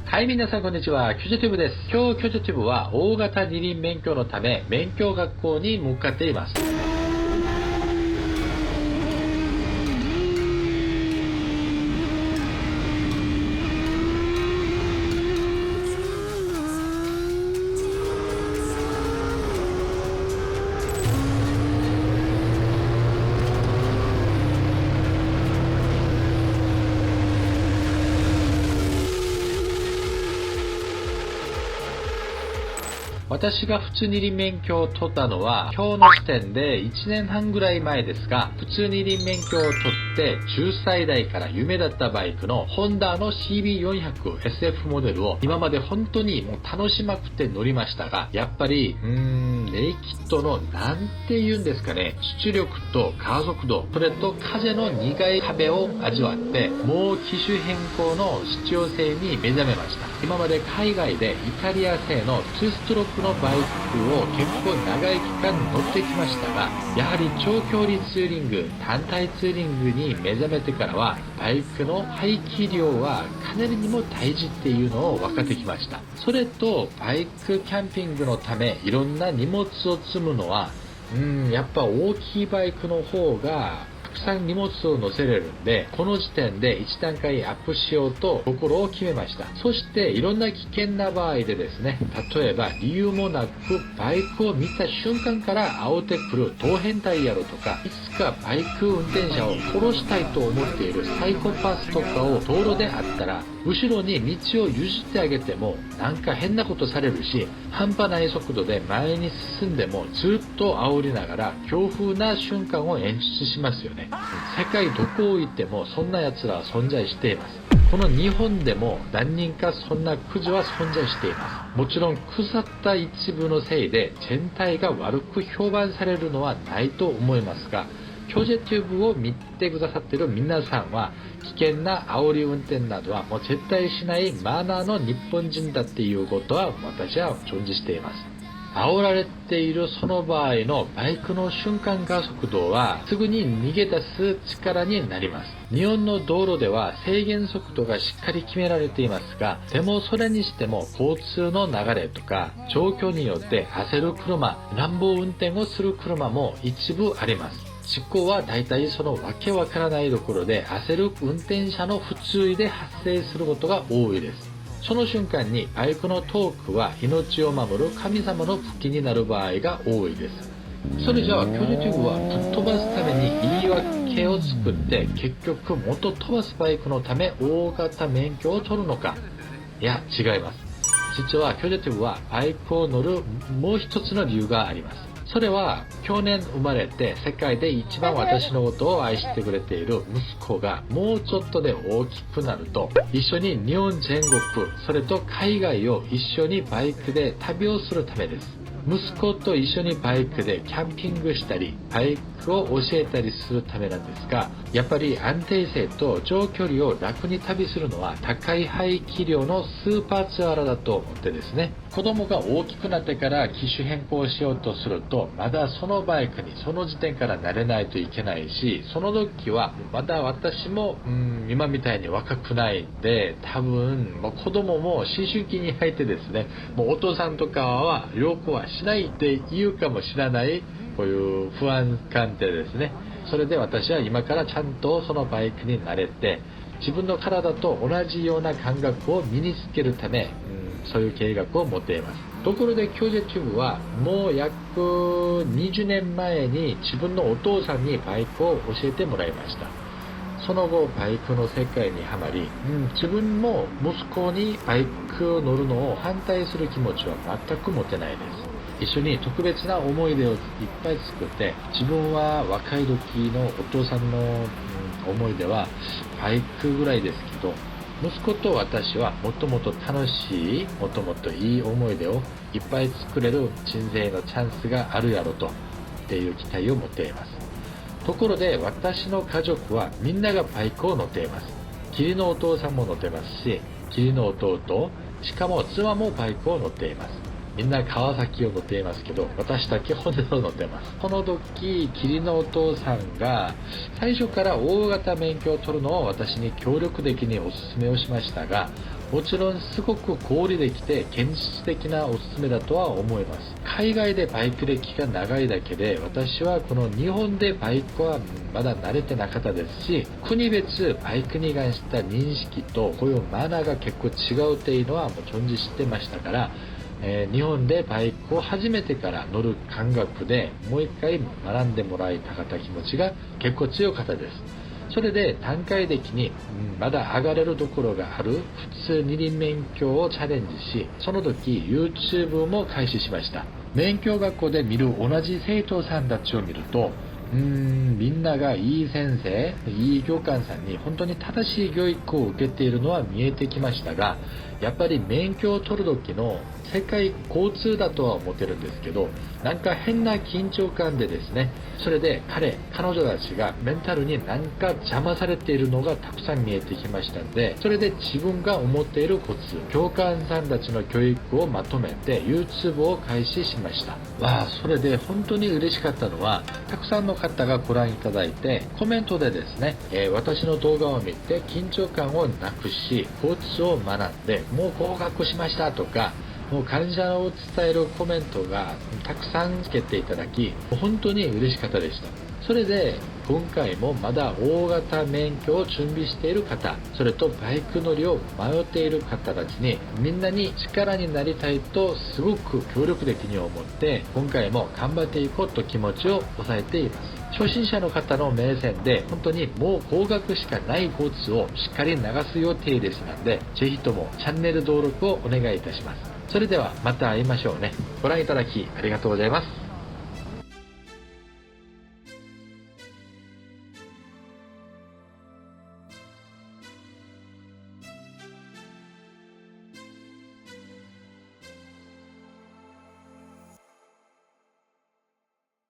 はい、皆さんこんにちは。キュジョティブです。今日キュジョティブは大型二輪免許のため免許学校に向かっています。私が普通二輪免許を取ったのは今日の時点で1年半ぐらい前ですが、普通二輪免許を取って10歳代から夢だったバイクのホンダの CB400SF モデルを今まで本当にもう楽しまくて乗りましたが、やっぱりネイキッドのなんて言うんですかね、出力と加速度、それと風の苦い壁を味わって、もう機種変更の必要性に目覚めました。今まで海外でイタリア製の2ストロークのバイクを結構長い期間乗ってきましたが、やはり長距離ツーリング、単体ツーリングに目覚めてからは、バイクの排気量はかなりにも大事っていうのを分かってきました。それとバイクキャンピングのためいろんな荷物を積むのはやっぱ大きいバイクの方がたくさん荷物を乗せれるんで、この時点で1段階アップしようと心を決めました。そしていろんな危険な場合でですね、例えば理由もなくバイクを見た瞬間から煽ってくる当変態野郎とか、いつかバイク運転者を殺したいと思っているサイコパスとかを道路であったら、後ろに道を譲ってあげてもなんか変なことされるし、半端ない速度で前に進んでもずっと煽りながら強風な瞬間を演出しますよね。世界どこを行ってもそんな奴らは存在しています。この日本でも何人かそんなクズは存在しています。もちろん腐った一部のせいで全体が悪く評判されるのはないと思いますが、キョジェテュブを見てくださっている皆さんは危険な煽り運転などはもう絶対しないマナーの日本人だっていうことは私は存じしています。煽られているその場合のバイクの瞬間加速度はすぐに逃げ出す力になります。日本の道路では制限速度がしっかり決められていますが、でもそれにしても交通の流れとか状況によって焦る車、乱暴運転をする車も一部あります。事故は大体そのわけわからないところで焦る運転者の不注意で発生することが多いです。その瞬間にバイクのトークは命を守る神様の武器になる場合が多いです。それじゃあキョジティブはぶっ飛ばすために言い訳を作って結局元飛ばすバイクのため大型免許を取るのか。いや違います。実はキョジティブはバイクを乗るもう一つの理由があります。それは去年生まれて世界で一番私のことを愛してくれている息子がもうちょっとで大きくなると一緒に日本全国、それと海外を一緒にバイクで旅をするためです。息子と一緒にバイクでキャンピングしたりバイクを教えたりするためなんですが、やっぱり安定性と長距離を楽に旅するのは高い排気量のスーパーツアーだと思ってですね、子供が大きくなってから機種変更しようとするとまだそのバイクにその時点から慣れないといけないし、その時はまだ私も今みたいに若くないんで、多分子供も思春期に入ってですね、もうお父さんとかは旅行はしないって言うかもしれない、こういう不安感でですね、それで私は今からちゃんとそのバイクに慣れて自分の体と同じような感覚を身につけるため、そういう計画を持っています。ところでキョジェティブはもう約20年前に自分のお父さんにバイクを教えてもらいました。その後バイクの世界にはまり、自分も息子にバイクを乗るのを反対する気持ちは全く持てないです。一緒に特別な思い出をいっぱい作って、自分は若い時のお父さんの思い出はバイクぐらいですけど、息子と私はもっともっと楽しい、もっともっといい思い出をいっぱい作れる人生のチャンスがあるやろとっていう期待を持っています。ところで私の家族はみんながバイクを乗っています。義理のお父さんも乗ってますし、義理の弟、しかも妻もバイクを乗っています。みんな川崎を乗っていますけど、私だけホンダを乗ってます。この時、義理のお父さんが最初から大型免許を取るのを私に協力的にお勧めをしましたが、もちろんすごく合理できて現実的なおすすめだとは思います。海外でバイク歴が長いだけで、私はこの日本でバイクはまだ慣れてなかったですし、国別バイクに関した認識とこういうマナーが結構違うっていうのはもちろん知ってましたから、日本でバイクを初めてから乗る感覚でもう一回学んでもらいたかった気持ちが結構強かったです。それで段階的にまだ上がれるところがある普通二輪免許をチャレンジし、その時 YouTube も開始しました。免許学校で見る同じ生徒さんたちを見ると、みんながいい先生、いい教官さんに本当に正しい教育を受けているのは見えてきましたが、やっぱり免許を取る時の世界交通だとは思ってるんですけど、なんか変な緊張感でですね、それで彼女たちがメンタルになんか邪魔されているのがたくさん見えてきましたんで、それで自分が思っているコツ、教官さんたちの教育をまとめて YouTube を開始しました。それで本当に嬉しかったのは、たくさんの方がご覧いただいてコメントでですね、私の動画を見て緊張感をなくしコツを学んでもう合格しましたとか、もう感謝を伝えるコメントがたくさんつけていただき、本当に嬉しかったでした。それで今回もまだ大型免許を準備している方、それとバイク乗りを迷っている方たちにみんなに力になりたいとすごく協力的に思って、今回も頑張っていこうと気持ちを抑えています。初心者の方の目線で本当にもう合格しかないコツをしっかり流す予定ですので、ぜひともチャンネル登録をお願いいたします。それではまた会いましょうね。ご覧いただきありがとうございます。